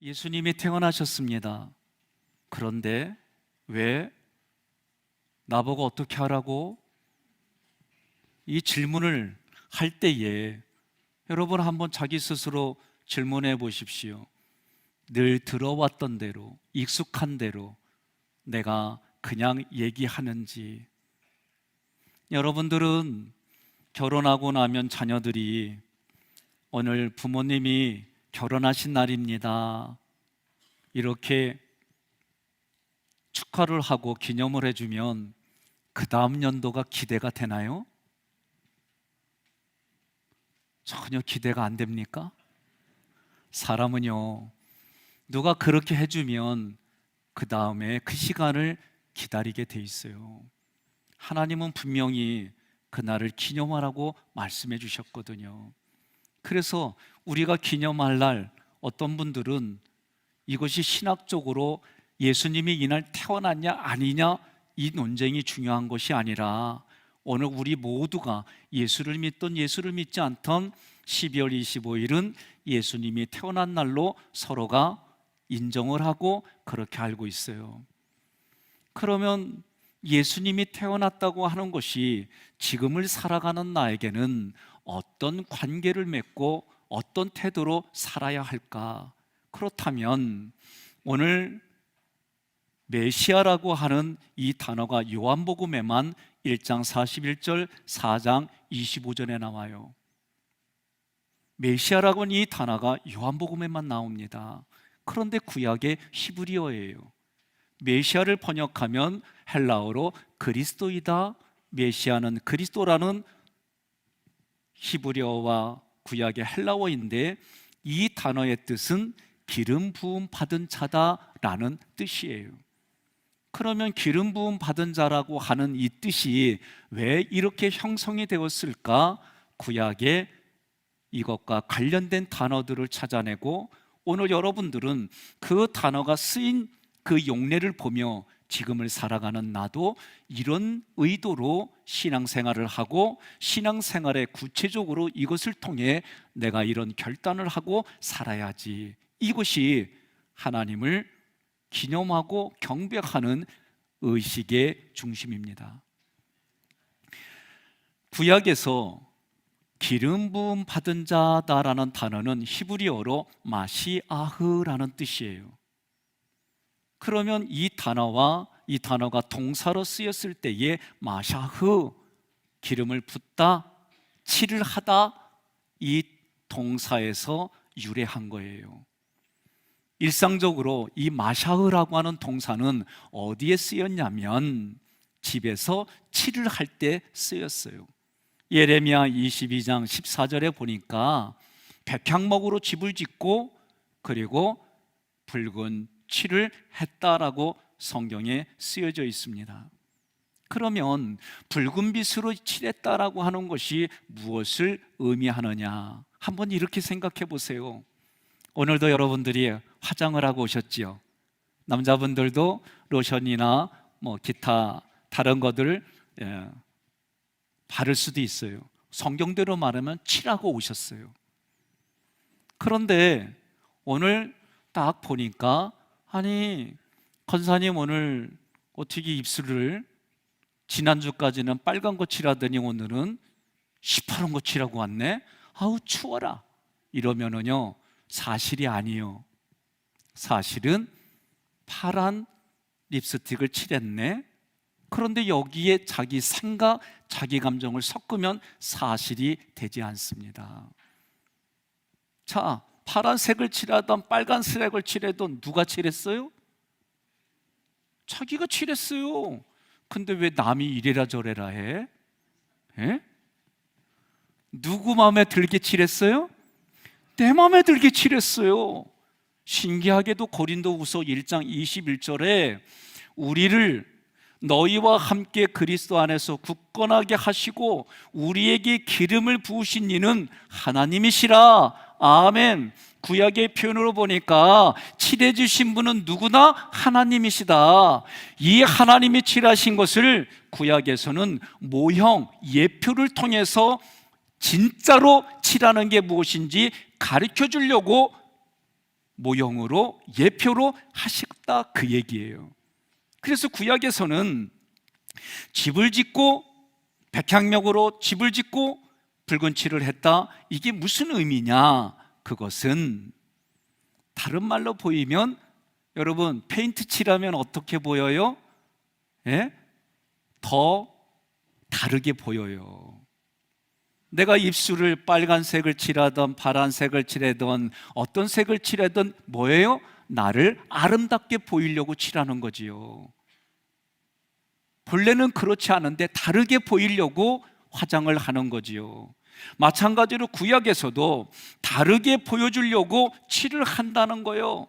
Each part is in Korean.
예수님이 태어나셨습니다. 그런데 왜 나보고 어떻게 하라고? 이 질문을 할 때에 여러분 한번 자기 스스로 질문해 보십시오. 늘 들어왔던 대로, 익숙한 대로 내가 그냥 얘기하는지. 여러분들은 결혼하고 나면 자녀들이 오늘 부모님이 결혼하신 날입니다, 이렇게 축하를 하고 기념을 해주면 그 다음 연도가 기대가 되나요? 전혀 기대가 안 됩니까? 사람은요, 누가 그렇게 해주면 그 다음에 그 시간을 기다리게 돼 있어요. 하나님은 분명히 그날을 기념하라고 말씀해 주셨거든요. 그래서 우리가 기념할 날, 어떤 분들은 이것이 신학적으로 예수님이 이날 태어났냐 아니냐 이 논쟁이 중요한 것이 아니라 오늘 우리 모두가 예수를 믿던 예수를 믿지 않던 12월 25일은 예수님이 태어난 날로 서로가 인정을 하고 그렇게 알고 있어요. 그러면 예수님이 태어났다고 하는 것이 지금을 살아가는 나에게는 어떤 관계를 맺고 어떤 태도로 살아야 할까? 그렇다면 오늘 메시아라고 하는 이 단어가 요한복음에만 1장 41절, 4장 25절에 나와요. 메시아라고 하는 이 단어가 요한복음에만 나옵니다. 그런데 구약의 히브리어예요. 메시아를 번역하면 헬라어로 그리스도이다, 메시아는 그리스도라는 히브리어와 구약의 헬라어인데 이 단어의 뜻은 기름 부음 받은 자다라는 뜻이에요. 그러면 기름 부음 받은 자라고 하는 이 뜻이 왜 이렇게 형성이 되었을까? 구약의 이것과 관련된 단어들을 찾아내고 오늘 여러분들은 그 단어가 쓰인 그 용례를 보며 지금을 살아가는 나도 이런 의도로 신앙생활을 하고 신앙생활에 구체적으로 이것을 통해 내가 이런 결단을 하고 살아야지, 이것이 하나님을 기념하고 경배하는 의식의 중심입니다. 구약에서 기름 부음 받은 자다라는 단어는 히브리어로 마시아흐라는 뜻이에요. 그러면 이 단어가 동사로 쓰였을 때에 마샤흐, 기름을 붓다, 칠을 하다, 이 동사에서 유래한 거예요. 일상적으로 이 마샤흐라고 하는 동사는 어디에 쓰였냐면 집에서 칠을 할 때 쓰였어요. 예레미야 22장 14절에 보니까 백향목으로 집을 짓고 그리고 붉은 칠을 했다라고 성경에 쓰여져 있습니다. 그러면 붉은 빛으로 칠했다라고 하는 것이 무엇을 의미하느냐? 한번 이렇게 생각해 보세요. 오늘도 여러분들이 화장을 하고 오셨지요. 남자분들도 로션이나 기타 다른 것들 바를 수도 있어요. 성경대로 말하면 칠하고 오셨어요. 그런데 오늘 딱 보니까 아니, 권사님 오늘 어떻게 입술을 지난주까지는 빨간 거 칠하더니 오늘은 시퍼런 거 칠하고 왔네? 아우 추워라. 이러면은요 사실이 아니에요. 사실은 파란 립스틱을 칠했네. 그런데 여기에 자기 생각, 자기 감정을 섞으면 사실이 되지 않습니다. 자, 파란색을 칠하던 빨간색을 칠해도 누가 칠했어요? 자기가 칠했어요. 근데 왜 남이 이래라 저래라 해? 누구 마음에 들게 칠했어요? 내 마음에 들게 칠했어요. 신기하게도 고린도후서 1장 21절에 우리를 너희와 함께 그리스도 안에서 굳건하게 하시고 우리에게 기름을 부으신 이는 하나님이시라. 아멘. 구약의 표현으로 보니까 칠해주신 분은 누구나 하나님이시다. 이 하나님이 칠하신 것을 구약에서는 모형, 예표를 통해서 진짜로 칠하는 게 무엇인지 가르쳐 주려고 모형으로 예표로 하셨다 그 얘기예요. 그래서 구약에서는 집을 짓고 백향목으로 집을 짓고 붉은 칠을 했다. 이게 무슨 의미냐? 그것은 다른 말로 보이면, 여러분 페인트 칠하면 어떻게 보여요? 예? 더 다르게 보여요. 내가 입술을 빨간색을 칠하던 파란색을 칠하던 어떤 색을 칠하던 뭐예요? 나를 아름답게 보이려고 칠하는 거지요. 본래는 그렇지 않은데 다르게 보이려고 화장을 하는 거지요. 마찬가지로 구약에서도 다르게 보여주려고 칠을 한다는 거예요.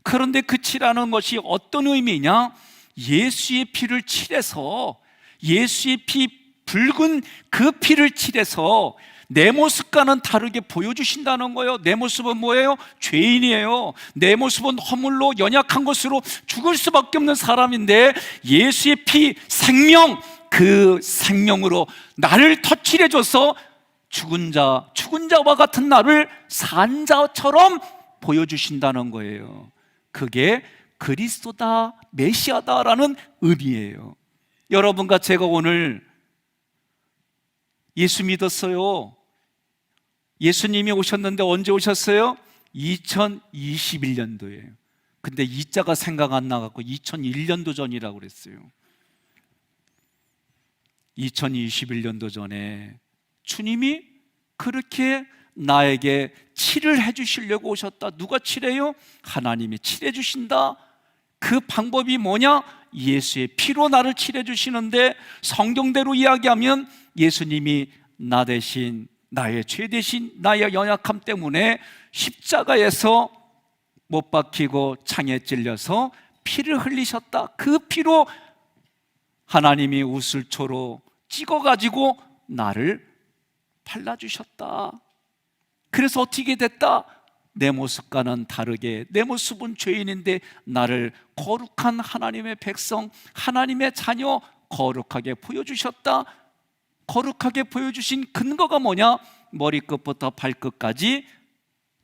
그런데 그 칠하는 것이 어떤 의미냐? 예수의 피를 칠해서, 예수의 피, 붉은 그 피를 칠해서 내 모습과는 다르게 보여주신다는 거예요. 내 모습은 뭐예요? 죄인이에요. 내 모습은 허물로 연약한 것으로 죽을 수밖에 없는 사람인데, 예수의 피, 생명, 그 생명으로 나를 터칠해줘서 죽은 자와 같은 나를 산 자처럼 보여주신다는 거예요. 그게 그리스도다, 메시아다라는 의미예요. 여러분과 제가 오늘 예수 믿었어요. 예수님이 오셨는데 언제 오셨어요? 2021년도에. 근데 이자가 생각 안 나갖고 2001년도 전이라고 그랬어요. 2021년도 전에 주님이 그렇게 나에게 칠을 해주시려고 오셨다. 누가 칠해요? 하나님이 칠해주신다. 그 방법이 뭐냐? 예수의 피로 나를 칠해주시는데, 성경대로 이야기하면 예수님이 나 대신, 나의 죄 대신, 나의 연약함 때문에 십자가에서 못 박히고 창에 찔려서 피를 흘리셨다. 그 피로 하나님이 우슬초로 찍어가지고 나를 발라주셨다. 그래서 어떻게 됐다? 내 모습과는 다르게, 내 모습은 죄인인데 나를 거룩한 하나님의 백성, 하나님의 자녀 거룩하게 보여주셨다. 거룩하게 보여주신 근거가 뭐냐? 머리끝부터 발끝까지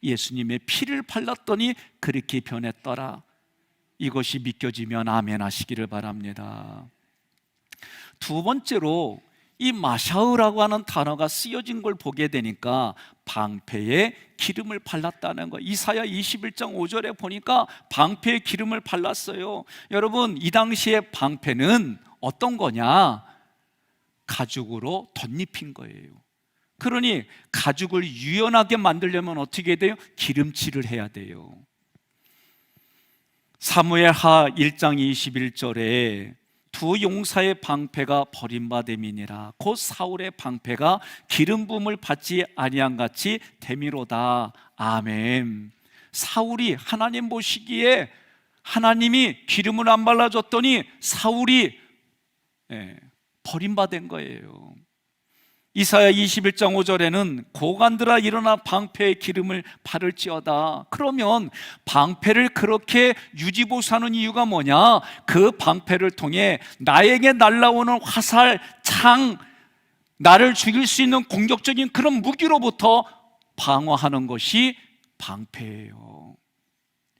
예수님의 피를 발랐더니 그렇게 변했더라. 이것이 믿겨지면 아멘 하시기를 바랍니다. 두 번째로 이 마샤흐라고 하는 단어가 쓰여진 걸 보게 되니까 방패에 기름을 발랐다는 거. 이사야 21장 5절에 보니까 방패에 기름을 발랐어요. 여러분, 이 당시에 방패는 어떤 거냐? 가죽으로 덧입힌 거예요. 그러니 가죽을 유연하게 만들려면 어떻게 돼요? 기름칠을 해야 돼요. 사무엘하 1장 21절에 두 용사의 방패가 버림받음이니라. 곧 사울의 방패가 기름 부음을 받지 아니한 같이 되미로다. 아멘. 사울이 하나님 보시기에 하나님이 기름을 안 발라줬더니 사울이 버림받은 거예요. 이사야 21장 5절에는 고관들아 일어나 방패에 기름을 바를지어다. 그러면 방패를 그렇게 유지보수하는 이유가 뭐냐? 그 방패를 통해 나에게 날아오는 화살, 창, 나를 죽일 수 있는 공격적인 그런 무기로부터 방어하는 것이 방패예요.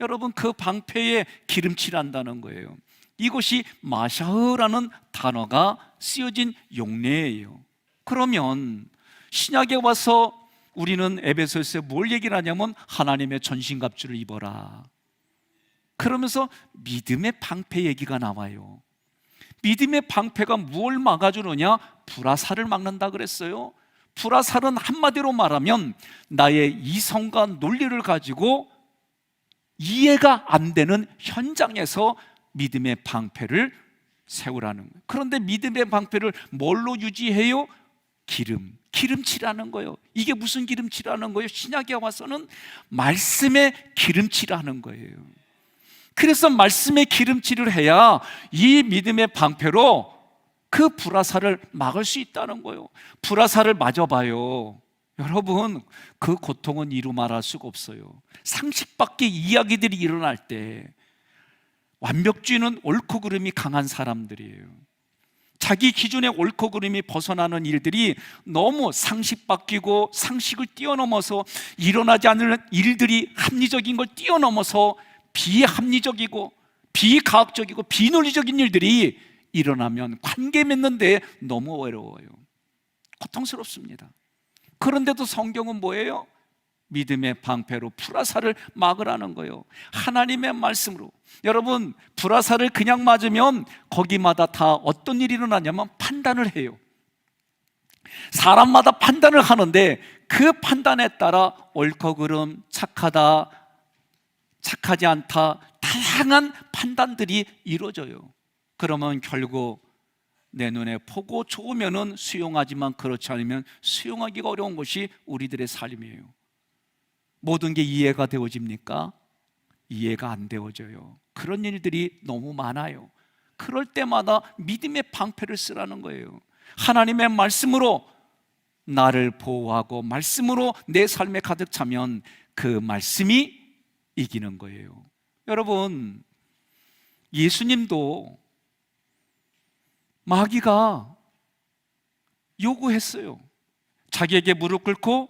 여러분, 그 방패에 기름칠한다는 거예요. 이것이 마샤흐라는 단어가 쓰여진 용례예요. 그러면 신약에 와서 우리는 에베소서에 뭘 얘기를 하냐면 하나님의 전신갑주를 입어라. 그러면서 믿음의 방패 얘기가 나와요. 믿음의 방패가 무엇을 막아주느냐? 불화살을 막는다 그랬어요. 불화살은 한마디로 말하면 나의 이성과 논리를 가지고 이해가 안 되는 현장에서 믿음의 방패를 세우라는 거예요. 그런데 믿음의 방패를 뭘로 유지해요? 기름칠하는 거예요. 이게 무슨 기름칠하는 거예요? 신약에 와서는 말씀에 기름칠하는 거예요. 그래서 말씀에 기름칠을 해야 이 믿음의 방패로 그 불화살을 막을 수 있다는 거예요. 불화살을 맞아봐요. 여러분, 그 고통은 이루 말할 수가 없어요. 상식 밖의 이야기들이 일어날 때 완벽주의는 옳고 그름이 강한 사람들이에요. 자기 기준의 옳고 그름이 벗어나는 일들이 너무 상식 바뀌고 상식을 뛰어넘어서 일어나지 않는 일들이 합리적인 걸 뛰어넘어서 비합리적이고 비과학적이고 비논리적인 일들이 일어나면 관계 맺는데 너무 어려워요. 고통스럽습니다. 그런데도 성경은 뭐예요? 믿음의 방패로 불화살을 막으라는 거예요. 하나님의 말씀으로. 여러분, 불화살을 그냥 맞으면 거기마다 다 어떤 일이 일어나냐면 판단을 해요. 사람마다 판단을 하는데 그 판단에 따라 옳고 그름, 착하다, 착하지 않다, 다양한 판단들이 이루어져요. 그러면 결국 내 눈에 보고 좋으면 수용하지만 그렇지 않으면 수용하기가 어려운 것이 우리들의 삶이에요. 모든 게 이해가 되어집니까? 이해가 안 되어져요. 그런 일들이 너무 많아요. 그럴 때마다 믿음의 방패를 쓰라는 거예요. 하나님의 말씀으로 나를 보호하고 말씀으로 내 삶에 가득 차면 그 말씀이 이기는 거예요. 여러분, 예수님도 마귀가 요구했어요. 자기에게 무릎 꿇고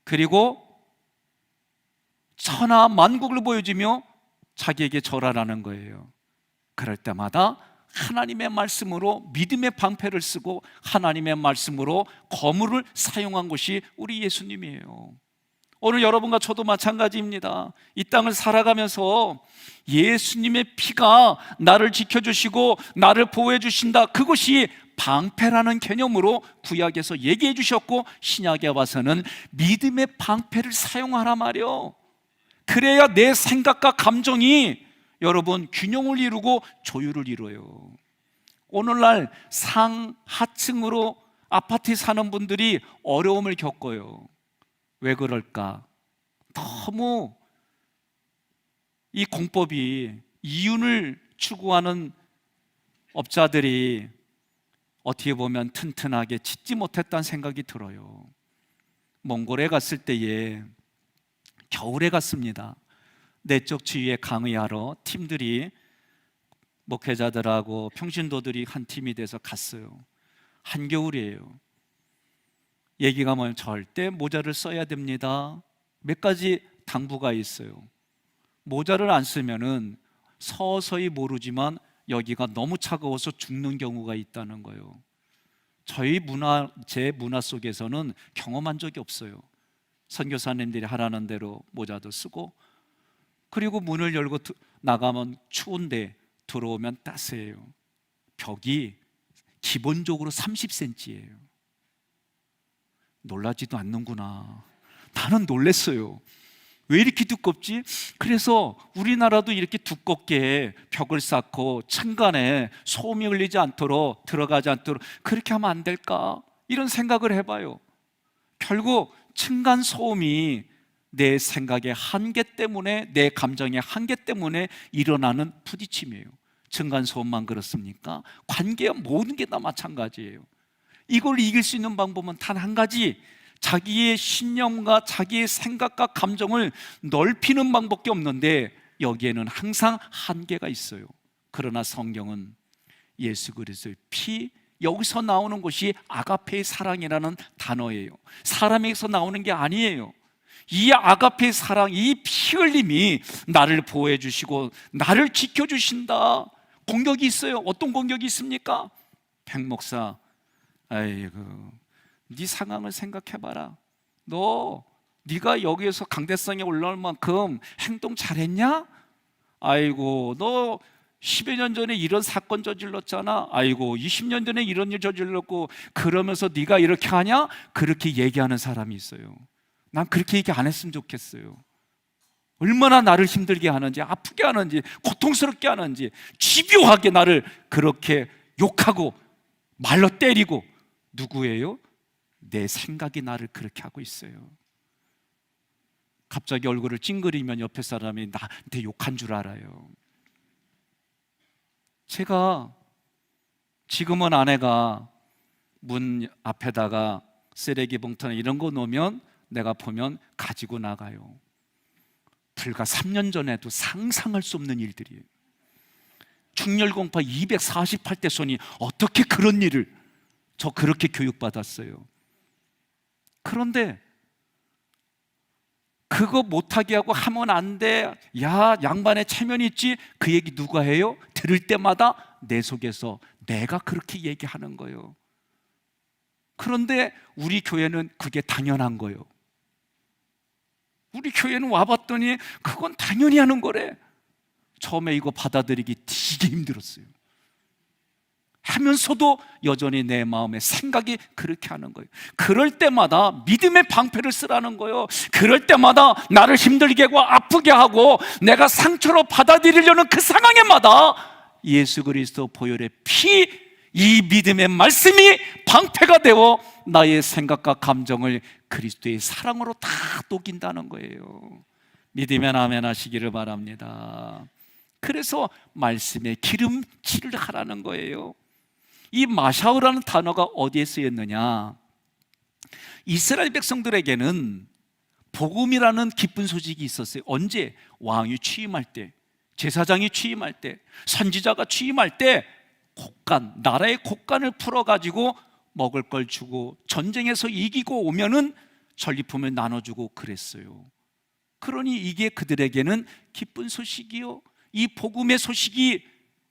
그리고 천하 만국을 보여주며 자기에게 절하라는 거예요. 그럴 때마다 하나님의 말씀으로 믿음의 방패를 쓰고 하나님의 말씀으로 검을 사용한 것이 우리 예수님이에요. 오늘 여러분과 저도 마찬가지입니다. 이 땅을 살아가면서 예수님의 피가 나를 지켜주시고 나를 보호해 주신다. 그것이 방패라는 개념으로 구약에서 얘기해 주셨고 신약에 와서는 믿음의 방패를 사용하라 말이요. 그래야 내 생각과 감정이 여러분 균형을 이루고 조율을 이루어요. 오늘날 상하층으로 아파트에 사는 분들이 어려움을 겪어요. 왜 그럴까? 너무 이 공법이 이윤을 추구하는 업자들이 어떻게 보면 튼튼하게 짓지 못했다는 생각이 들어요. 몽골에 갔을 때에 겨울에 갔습니다. 내적 치유에 강의하러 팀들이 목회자들하고 평신도들이 한 팀이 돼서 갔어요. 한겨울이에요. 얘기가 뭐냐면 절대 모자를 써야 됩니다. 몇 가지 당부가 있어요. 모자를 안 쓰면은 서서히 모르지만 여기가 너무 차가워서 죽는 경우가 있다는 거예요. 제 문화 속에서는 경험한 적이 없어요. 선교사님들이 하라는 대로 모자도 쓰고 그리고 문을 열고 나가면 추운데 들어오면 따스해요. 벽이 기본적으로 30cm예요. 놀라지도 않는구나. 나는 놀랬어요. 왜 이렇게 두껍지? 그래서 우리나라도 이렇게 두껍게 벽을 쌓고 층간에 소음이 흘리지 않도록 들어가지 않도록 그렇게 하면 안 될까? 이런 생각을 해봐요. 결국 층간 소음이 내 생각의 한계 때문에 내 감정의 한계 때문에 일어나는 부딪힘이에요. 층간 소음만 그렇습니까? 관계와 모든 게 다 마찬가지예요. 이걸 이길 수 있는 방법은 단 한 가지, 자기의 신념과 자기의 생각과 감정을 넓히는 방법밖에 없는데 여기에는 항상 한계가 있어요. 그러나 성경은 예수 그리스도의 피, 여기서 나오는 것이 아가페의 사랑이라는 단어예요. 사람에게서 나오는 게 아니에요. 이 아가페의 사랑, 이 피 흘림이 나를 보호해 주시고 나를 지켜주신다. 공격이 있어요. 어떤 공격이 있습니까? 백 목사, 아이고, 네 상황을 생각해봐라. 네가 여기에서 강대상에 올라올 만큼 행동 잘했냐? 아이고, 너 10여 년 전에 이런 사건 저질렀잖아. 아이고, 20년 전에 이런 일 저질렀고 그러면서 네가 이렇게 하냐? 그렇게 얘기하는 사람이 있어요. 난 그렇게 얘기 안 했으면 좋겠어요. 얼마나 나를 힘들게 하는지, 아프게 하는지, 고통스럽게 하는지, 집요하게 나를 그렇게 욕하고 말로 때리고. 누구예요? 내 생각이 나를 그렇게 하고 있어요. 갑자기 얼굴을 찡그리면 옆에 사람이 나한테 욕한 줄 알아요. 제가 지금은 아내가 문 앞에다가 쓰레기 봉투나 이런 거 놓으면 내가 보면 가지고 나가요. 불과 3년 전에도 상상할 수 없는 일들이에요. 중열공파 248대 손이 어떻게 그런 일을, 저 그렇게 교육받았어요. 그런데 그거 못하게 하고 하면 안 돼, 야 양반의 체면이 있지, 그 얘기 누가 해요? 들을 때마다 내 속에서 내가 그렇게 얘기하는 거예요. 그런데 우리 교회는 그게 당연한 거예요. 우리 교회는 와봤더니 그건 당연히 하는 거래. 처음에 이거 받아들이기 되게 힘들었어요. 하면서도 여전히 내 마음에 생각이 그렇게 하는 거예요. 그럴 때마다 믿음의 방패를 쓰라는 거예요. 그럴 때마다 나를 힘들게 하고 아프게 하고 내가 상처로 받아들이려는 그 상황에마다 예수 그리스도 보혈의 피, 이 믿음의 말씀이 방패가 되어 나의 생각과 감정을 그리스도의 사랑으로 다 녹인다는 거예요. 믿으면 아멘 하시기를 바랍니다. 그래서 말씀에 기름칠을 하라는 거예요. 이 마샤우라는 단어가 어디에 쓰였느냐? 이스라엘 백성들에게는 복음이라는 기쁜 소식이 있었어요. 언제? 왕이 취임할 때, 제사장이 취임할 때, 선지자가 취임할 때 곡간, 나라의 곡간을 풀어가지고 먹을 걸 주고 전쟁에서 이기고 오면은 전리품을 나눠주고 그랬어요. 그러니 이게 그들에게는 기쁜 소식이요, 이 복음의 소식이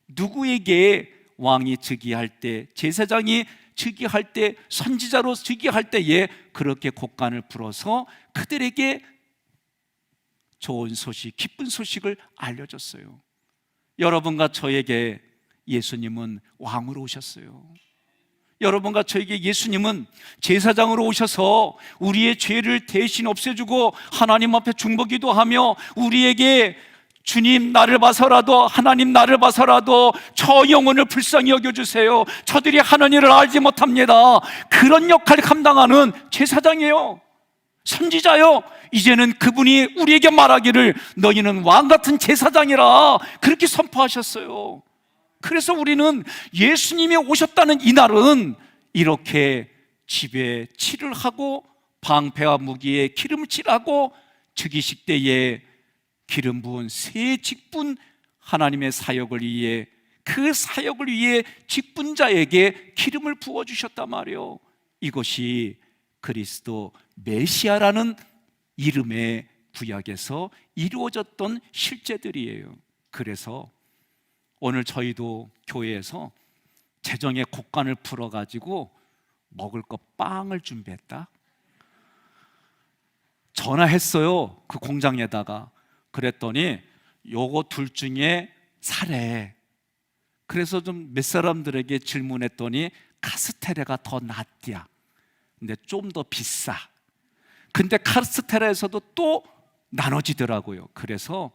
누구에게 왕이 즉위할 때, 제사장이 즉위할 때, 선지자로 즉위할 때에 그렇게 곡간을 풀어서 그들에게 좋은 소식, 기쁜 소식을 알려줬어요. 여러분과 저에게 예수님은 왕으로 오셨어요. 여러분과 저에게 예수님은 제사장으로 오셔서 우리의 죄를 대신 없애주고 하나님 앞에 중보기도 하며 우리에게 주님 나를 봐서라도, 하나님 나를 봐서라도 저 영혼을 불쌍히 여겨주세요, 저들이 하는 일을 알지 못합니다, 그런 역할을 감당하는 제사장이에요. 선지자요. 이제는 그분이 우리에게 말하기를 너희는 왕같은 제사장이라 그렇게 선포하셨어요. 그래서 우리는 예수님이 오셨다는 이날은 이렇게 집에 칠을 하고 방패와 무기에 기름을 칠하고 즉위식 때에 기름 부은 새 직분, 하나님의 사역을 위해, 그 사역을 위해 직분자에게 기름을 부어주셨단 말이에요. 이것이 그리스도 메시아라는 이름의 구약에서 이루어졌던 실제들이에요. 그래서 오늘 저희도 교회에서 재정의 곡간을 풀어가지고 먹을 거 빵을 준비했다. 전화했어요, 그 공장에다가. 그랬더니 요거 둘 중에 사래. 그래서 좀 몇 사람들에게 질문했더니 카스테라가 더 낫디야. 근데 좀 더 비싸. 근데 카스테라에서도 또 나눠지더라고요. 그래서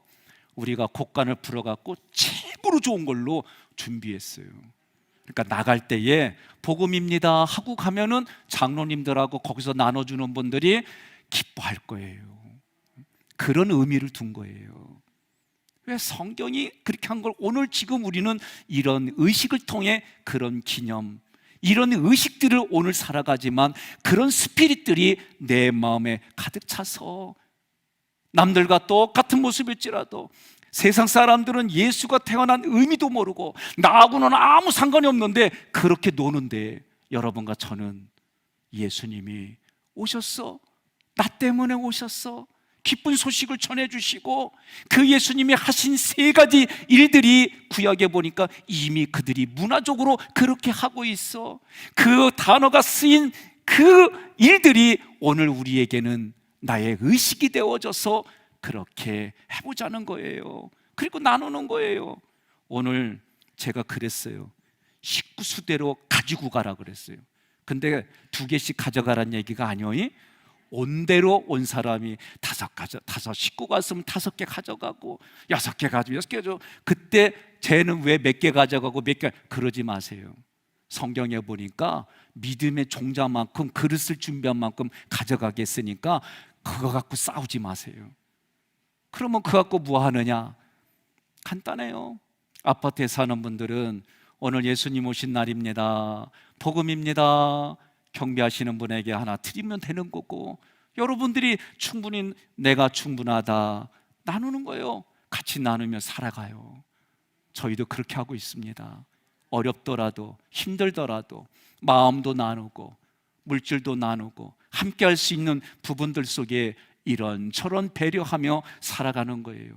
우리가 곡간을 풀어갖고 최고로 좋은 걸로 준비했어요. 그러니까 나갈 때에 복음입니다 하고 가면은 장로님들하고 거기서 나눠주는 분들이 기뻐할 거예요. 그런 의미를 둔 거예요. 왜 성경이 그렇게 한 걸 오늘 지금 우리는 이런 의식을 통해 그런 기념, 이런 의식들을 오늘 살아가지만 그런 스피릿들이 내 마음에 가득 차서 남들과 똑같은 모습일지라도 세상 사람들은 예수가 태어난 의미도 모르고 나하고는 아무 상관이 없는데 그렇게 노는데, 여러분과 저는 예수님이 오셨어, 나 때문에 오셨어, 기쁜 소식을 전해주시고 그 예수님이 하신 세 가지 일들이 구약에 보니까 이미 그들이 문화적으로 그렇게 하고 있어. 그 단어가 쓰인 그 일들이 오늘 우리에게는 나의 의식이 되어져서 그렇게 해보자는 거예요. 그리고 나누는 거예요. 오늘 제가 그랬어요. 식구수대로 가지고 가라 그랬어요. 근데 2개씩 가져가란 얘기가 아니오니 온대로 온 사람이 5 식구가 있으면 5개 가져가고 6개 가지고 6개 가지고, 그때 쟤는 왜 몇 개 가져가고 몇 개, 그러지 마세요. 성경에 보니까 믿음의 종자만큼, 그릇을 준비한 만큼 가져가겠으니까 그거 갖고 싸우지 마세요. 그러면 그거 갖고 뭐 하느냐? 간단해요. 아파트에 사는 분들은 오늘 예수님 오신 날입니다, 복음입니다, 경배하시는 분에게 하나 드리면 되는 거고, 여러분들이 충분히 내가 충분하다 나누는 거예요. 같이 나누며 살아가요. 저희도 그렇게 하고 있습니다. 어렵더라도 힘들더라도 마음도 나누고 물질도 나누고 함께 할 수 있는 부분들 속에 이런저런 배려하며 살아가는 거예요.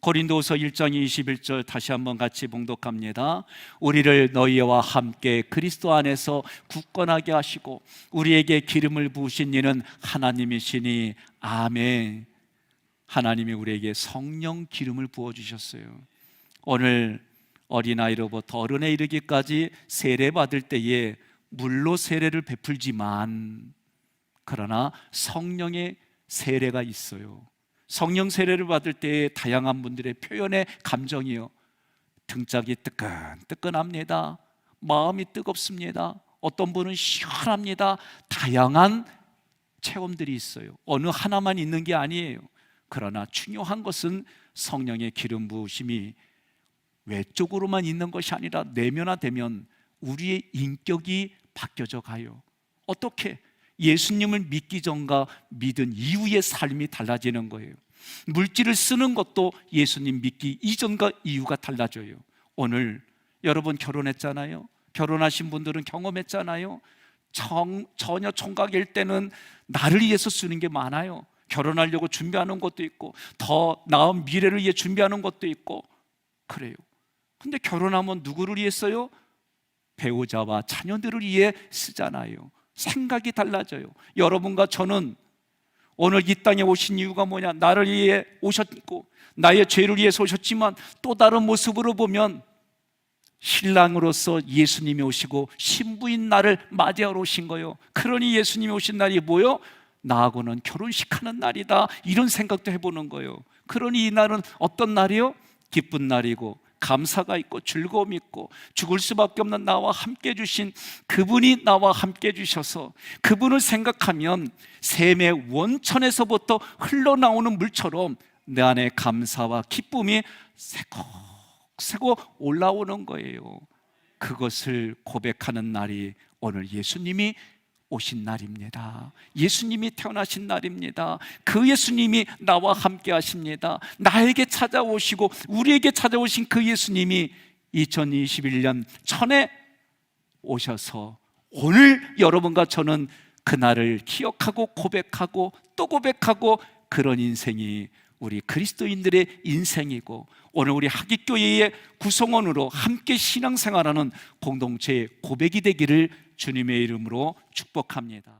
고린도후서 1장 21절 다시 한번 같이 봉독합니다. 우리를 너희와 함께 그리스도 안에서 굳건하게 하시고 우리에게 기름을 부으신 이는 하나님이시니 아멘. 하나님이 우리에게 성령 기름을 부어주셨어요. 오늘 어린아이로부터 어른에 이르기까지 세례받을 때에 물로 세례를 베풀지만 그러나 성령의 세례가 있어요. 성령 세례를 받을 때의 다양한 분들의 표현의 감정이요, 등짝이 뜨끈뜨끈합니다. 마음이 뜨겁습니다. 어떤 분은 시원합니다. 다양한 체험들이 있어요. 어느 하나만 있는 게 아니에요. 그러나 중요한 것은 성령의 기름 부으심이 외적으로만 있는 것이 아니라 내면화되면 우리의 인격이 바뀌어져 가요. 어떻게? 예수님을 믿기 전과 믿은 이후의 삶이 달라지는 거예요. 물질을 쓰는 것도 예수님 믿기 이전과 이후가 달라져요. 오늘 여러분 결혼했잖아요. 결혼하신 분들은 경험했잖아요. 전혀 총각일 때는 나를 위해서 쓰는 게 많아요. 결혼하려고 준비하는 것도 있고 더 나은 미래를 위해 준비하는 것도 있고 그래요. 근데 결혼하면 누구를 위해 써요? 배우자와 자녀들을 위해 쓰잖아요. 생각이 달라져요. 여러분과 저는 오늘 이 땅에 오신 이유가 뭐냐? 나를 위해 오셨고 나의 죄를 위해서 오셨지만 또 다른 모습으로 보면 신랑으로서 예수님이 오시고 신부인 나를 맞이하러 오신 거예요. 그러니 예수님이 오신 날이 뭐요? 나하고는 결혼식하는 날이다, 이런 생각도 해보는 거예요. 그러니 이 날은 어떤 날이요? 기쁜 날이고 감사가 있고 즐거움이 있고 죽을 수밖에 없는 나와 함께 주신 그분이 나와 함께 주셔서 그분을 생각하면 샘의 원천에서부터 흘러나오는 물처럼 내 안에 감사와 기쁨이 새곡새곡 올라오는 거예요. 그것을 고백하는 날이 오늘 예수님이 오신 날입니다. 예수님이 태어나신 날입니다. 그 예수님이 나와 함께 하십니다. 나에게 찾아오시고 우리에게 찾아오신 그 예수님이 2021년 전에 오셔서 오늘 여러분과 저는 그날을 기억하고 고백하고 또 고백하고, 그런 인생이 우리 그리스도인들의 인생이고 오늘 우리 하깃교회의 구성원으로 함께 신앙생활하는 공동체의 고백이 되기를 주님의 이름으로 축복합니다.